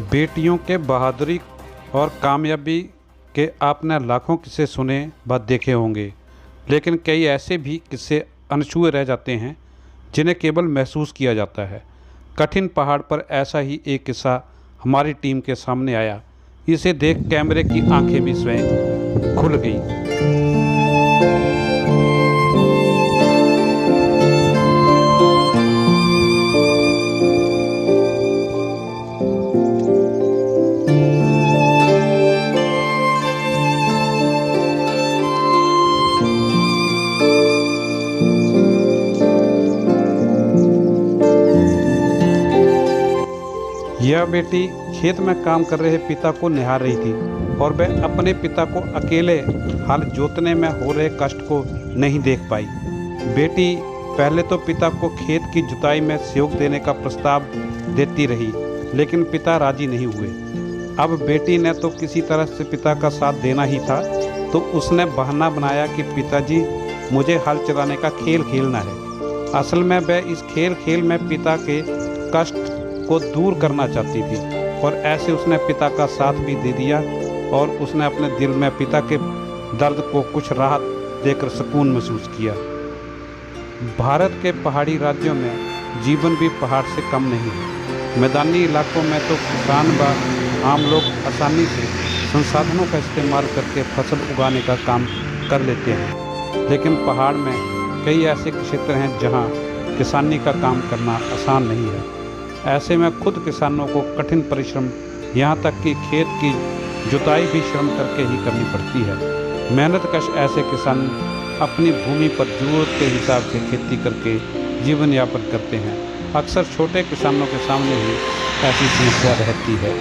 बेटियों के बहादुरी और कामयाबी के आपने लाखों किस्से सुने व देखे होंगे, लेकिन कई ऐसे भी किस्से अनछुए रह जाते हैं जिन्हें केवल महसूस किया जाता है। कठिन पहाड़ पर ऐसा ही एक किस्सा हमारी टीम के सामने आया। इसे देख कैमरे की आंखें भी स्वयं खुल गईं। यह बेटी खेत में काम कर रहे पिता को निहार रही थी और वह अपने पिता को अकेले हल जोतने में हो रहे कष्ट को नहीं देख पाई। बेटी पहले तो पिता को खेत की जुताई में सहयोग देने का प्रस्ताव देती रही, लेकिन पिता राजी नहीं हुए। अब बेटी ने तो किसी तरह से पिता का साथ देना ही था, तो उसने बहाना बनाया कि पिताजी, मुझे हल चलाने का खेल खेलना है। असल में वह इस खेल में पिता के कष्ट को दूर करना चाहती थी और ऐसे उसने पिता का साथ भी दे दिया और उसने अपने दिल में पिता के दर्द को कुछ राहत देकर सुकून महसूस किया। भारत के पहाड़ी राज्यों में जीवन भी पहाड़ से कम नहीं है। मैदानी इलाकों में तो किसान व आम लोग आसानी से संसाधनों का इस्तेमाल करके फसल उगाने का काम कर लेते हैं, लेकिन पहाड़ में कई ऐसे क्षेत्र हैं जहां किसानी का काम करना आसान नहीं है। ऐसे में खुद किसानों को कठिन परिश्रम, यहाँ तक कि खेत की जुताई भी श्रम करके ही करनी पड़ती है। मेहनतकश ऐसे किसान अपनी भूमि पर ज़रूरत के हिसाब से खेती करके जीवन यापन करते हैं। अक्सर छोटे किसानों के सामने ही ऐसी समस्या रहती है।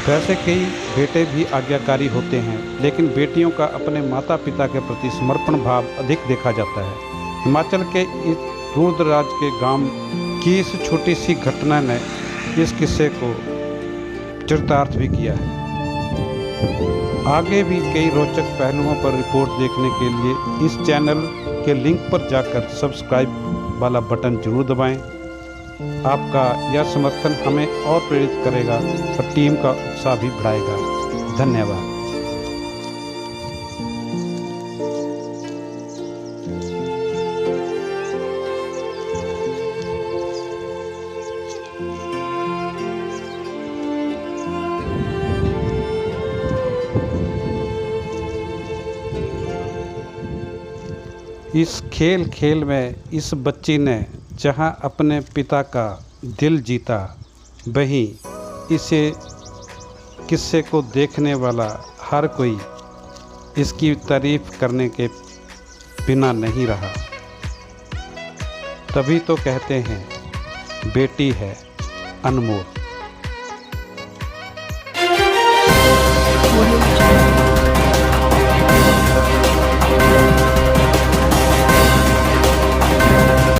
वैसे कई बेटे भी आज्ञाकारी होते हैं, लेकिन बेटियों का अपने माता पिता के प्रति समर्पण भाव अधिक देखा जाता है। हिमाचल के इस दूरदराज के गांव की इस छोटी सी घटना ने इस किस्से को चरितार्थ भी किया है। आगे भी कई रोचक पहलुओं पर रिपोर्ट देखने के लिए इस चैनल के लिंक पर जाकर सब्सक्राइब वाला बटन जरूर दबाएं। आपका यह समर्थन हमें और प्रेरित करेगा और टीम का उत्साह भी बढ़ाएगा। धन्यवाद। इस खेल में इस बच्ची ने जहां अपने पिता का दिल जीता, वहीं इसे किस्से को देखने वाला हर कोई इसकी तारीफ करने के बिना नहीं रहा। तभी तो कहते हैं, बेटी है अनमोल।